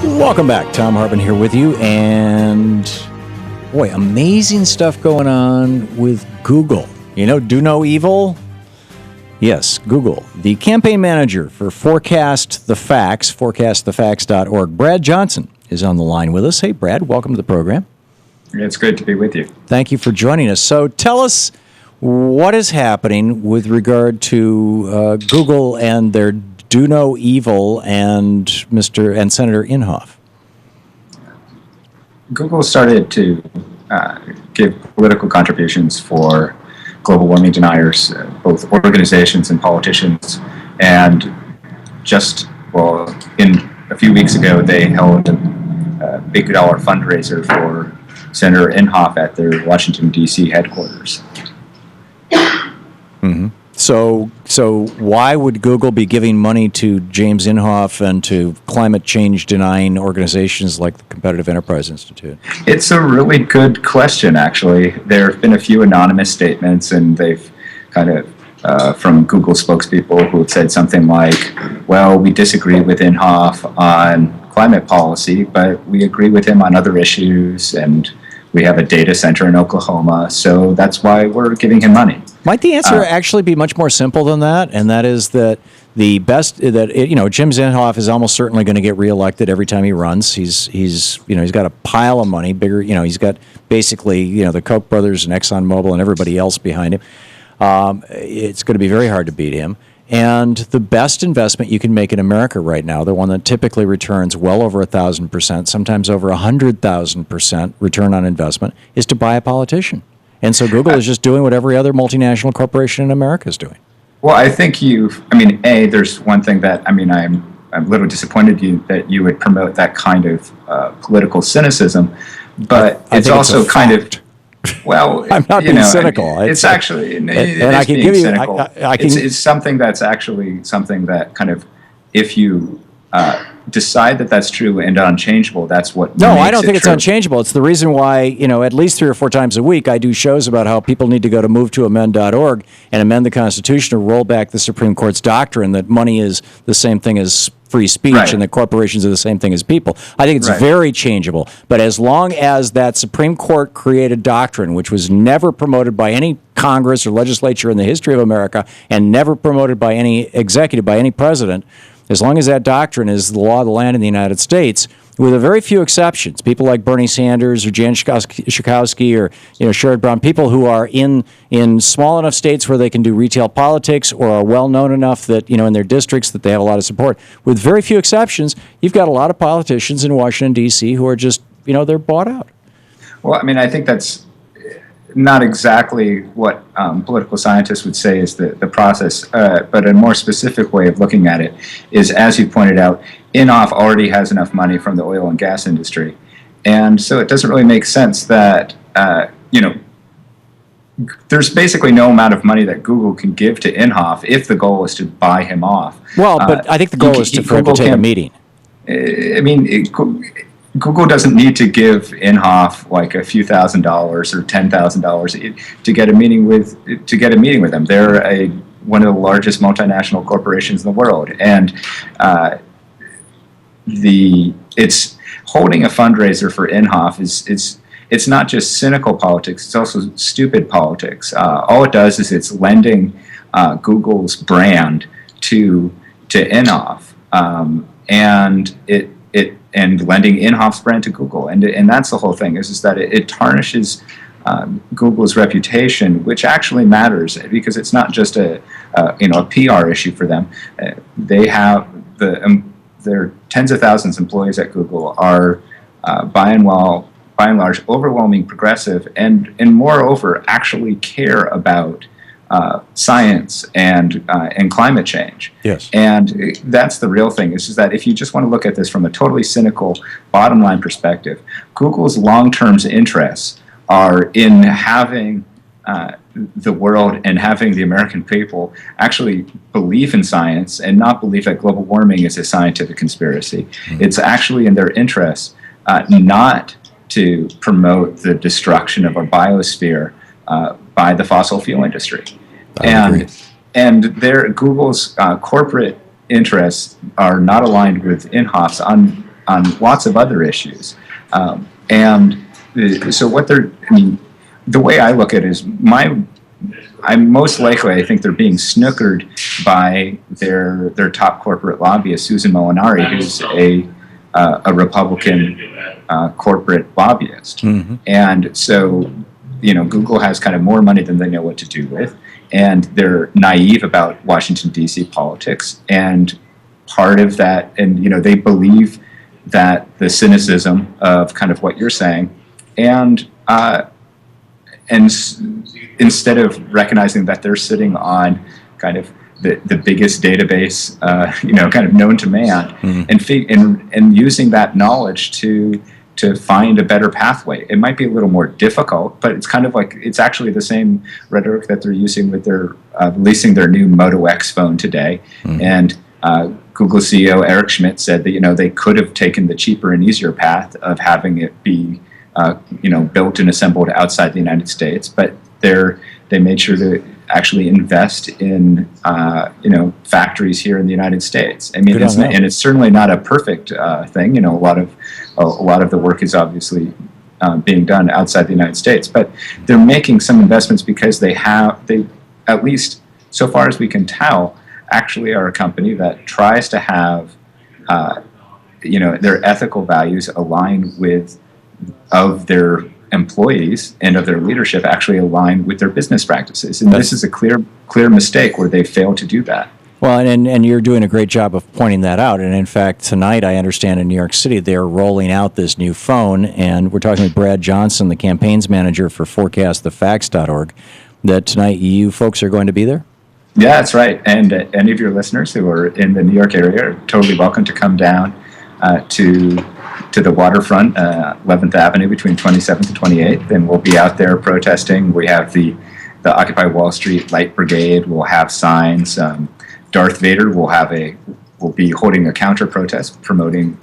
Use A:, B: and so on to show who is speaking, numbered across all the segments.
A: Welcome back. Thom Hartmann here with you. And boy, amazing stuff going on with Google. You know, do no evil? Yes, Google. The campaign manager for Forecast the Facts, forecastthefacts.org, Brad Johnson, is on the line with us. Hey, Brad, welcome to the program.
B: It's great to be with you.
A: Thank you for joining us. So tell us what is happening with regard to Google and their do no evil and Senator Inhofe.
B: Google started to give political contributions for global warming deniers, both organizations and politicians. And in a few weeks ago, they held a big dollar fundraiser for Senator Inhofe at their Washington, D.C. headquarters.
A: Mm-hmm. So why would Google be giving money to James Inhofe and to climate change denying organizations like the Competitive Enterprise Institute?
B: It's a really good question, actually. There have been a few anonymous statements, and they've kind of from Google spokespeople who have said something like, well, we disagree with Inhofe on climate policy, but we agree with him on other issues, and we have a data center in Oklahoma, so that's why we're giving him money.
A: Might the answer actually be much more simple than that? And that is that Jim Inhofe is almost certainly going to get reelected every time he runs. He's got a pile of money, bigger. He's got basically the Koch brothers and ExxonMobil and everybody else behind him. It's going to be very hard to beat him. And the best investment you can make in America right now, the one that typically returns well over 1,000%, sometimes over 100,000% return on investment, is to buy a politician. And so Google is just doing what every other multinational corporation in America is doing.
B: Well, I think there's one thing that, I'm a little disappointed that you would promote that kind of political cynicism, but it's also kind of, well,
A: I'm not being cynical.
B: It's actually,
A: I can give you, cynical.
B: It's something that's actually something that kind of, if you decide that that's true and unchangeable, that's what makes it true.
A: No, I don't think it's unchangeable. It's the reason why, at least 3 or 4 times a week, I do shows about how people need to go to movetoamend.org and amend the Constitution to roll back the Supreme Court's doctrine that money is the same thing as free speech, right, and that corporations are the same thing as people. I think it's very changeable. But as long as that Supreme Court created doctrine, which was never promoted by any Congress or legislature in the history of America and never promoted by any executive, by any president, as long as that doctrine is the law of the land in the United States, with a very few exceptions, people like Bernie Sanders or Jan Schakowsky or Sherrod Brown, people who are in small enough states where they can do retail politics or are well known enough that in their districts that they have a lot of support. With very few exceptions, you've got a lot of politicians in Washington D.C. who are just they're bought out.
B: Well, I think that's not exactly what political scientists would say is the process, but a more specific way of looking at it is, as you pointed out, Inhofe already has enough money from the oil and gas industry. And so it doesn't really make sense that, there's basically no amount of money that Google can give to Inhofe if the goal is to buy him off.
A: Well, but I think the goal is for him to take a meeting.
B: Google doesn't need to give Inhofe like a few $1,000s or $10,000 to get a meeting with them. They're one of the largest multinational corporations in the world, and it's holding a fundraiser for Inhofe it's not just cynical politics; it's also stupid politics. All it does is it's lending Google's brand to Inhofe, and lending Inhofe's brand to Google, and that's the whole thing. Is that it tarnishes Google's reputation, which actually matters because it's not just a PR issue for them. They have their tens of thousands of employees at Google are by and large overwhelming progressive, and moreover actually care about science and climate change.
A: Yes.
B: And that's the real thing, is that if you just want to look at this from a totally cynical bottom line perspective, Google's long-term interests are in having the world and having the American people actually believe in science and not believe that global warming is a scientific conspiracy. Mm-hmm. It's actually in their interests not to promote the destruction of our biosphere by the fossil fuel industry. And Google's corporate interests are not aligned with Inhofe's lots of other issues. So what the way I look at it is I'm most likely, I think they're being snookered by their top corporate lobbyist, Susan Molinari, who's a Republican corporate lobbyist.
A: Mm-hmm.
B: And so, Google has kind of more money than they know what to do with, and they're naive about Washington, D.C. politics. And part of that, and, they believe that the cynicism of kind of what you're saying, and instead of recognizing that they're sitting on kind of the biggest database, kind of known to man,
A: Mm-hmm.
B: and using that knowledge to find a better pathway. It might be a little more difficult, but it's kind of like, it's actually the same rhetoric that they're using with their releasing their new Moto X phone today.
A: Mm-hmm.
B: And Google CEO Eric Schmidt said that, they could have taken the cheaper and easier path of having it be built and assembled outside the United States, but they made sure to actually invest in factories here in the United States. I mean, it's certainly not a perfect thing. A lot of the work is obviously being done outside the United States, but they're making some investments because they at least so far as we can tell, actually are a company that tries to have their ethical values align with of their employees and of their leadership actually align with their business practices. And this is a clear mistake where they fail to do that.
A: Well, and you're doing a great job of pointing that out. And in fact, tonight, I understand in New York City, they're rolling out this new phone. And we're talking with Brad Johnson, the campaigns manager for forecastthefacts.org, that tonight you folks are going to be there?
B: Yeah, that's right. And any of your listeners who are in the New York area are totally welcome to come down to the waterfront, 11th Avenue between 27th and 28th, and we'll be out there protesting. We have the Occupy Wall Street Light Brigade. We'll have signs. Darth Vader will be holding a counter protest,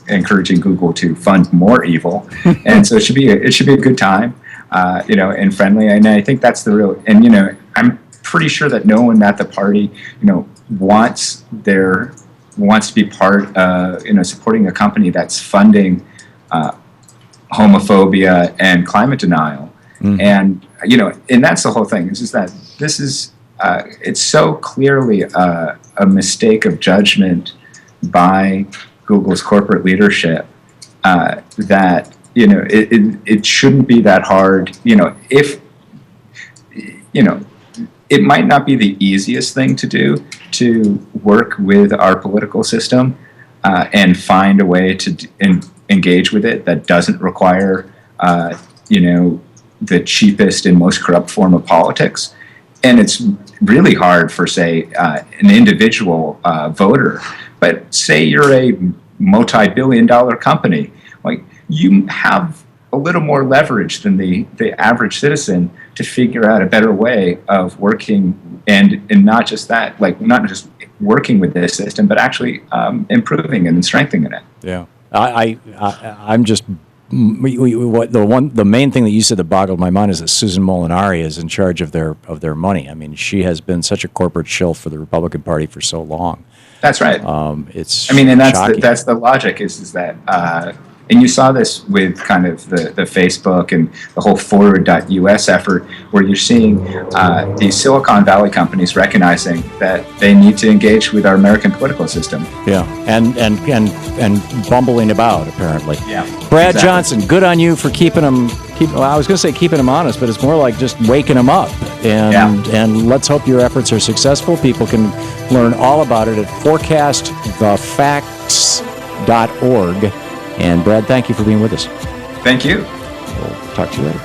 B: encouraging Google to fund more evil, and so it should be a good time, and friendly. And I think that's the real. And I'm pretty sure that no one at the party, wants to be part, supporting a company that's funding homophobia and climate denial.
A: Mm-hmm.
B: And that's the whole thing. It's just that this is, it's so clearly a mistake of judgment by Google's corporate leadership that, it shouldn't be that hard. It might not be the easiest thing to do to work with our political system and find a way to engage with it that doesn't require, the cheapest and most corrupt form of politics. And it's really hard for, say, an individual voter. But say you're a multi-billion-dollar company, like you have a little more leverage than the average citizen to figure out a better way of working, and not just that, like not just working with this system, but actually improving and strengthening it.
A: Yeah, I'm just the main thing that you said that boggled my mind is that Susan Molinari is in charge of their money. I mean, she has been such a corporate shill for the Republican Party for so long.
B: That's right.
A: It's
B: and
A: shocking.
B: that's the logic is that. And you saw this with kind of the Facebook and the whole Forward.us effort, where you're seeing these Silicon Valley companies recognizing that they need to engage with our American political system.
A: Yeah, and bumbling about, apparently.
B: Yeah.
A: Brad
B: exactly.
A: Johnson, good on you for keeping them. I was going to say keeping them honest, but it's more like just waking them up. And let's hope your efforts are successful. People can learn all about it at forecastthefacts.org. And Brad, thank you for being with us.
B: Thank you.
A: We'll talk to you later.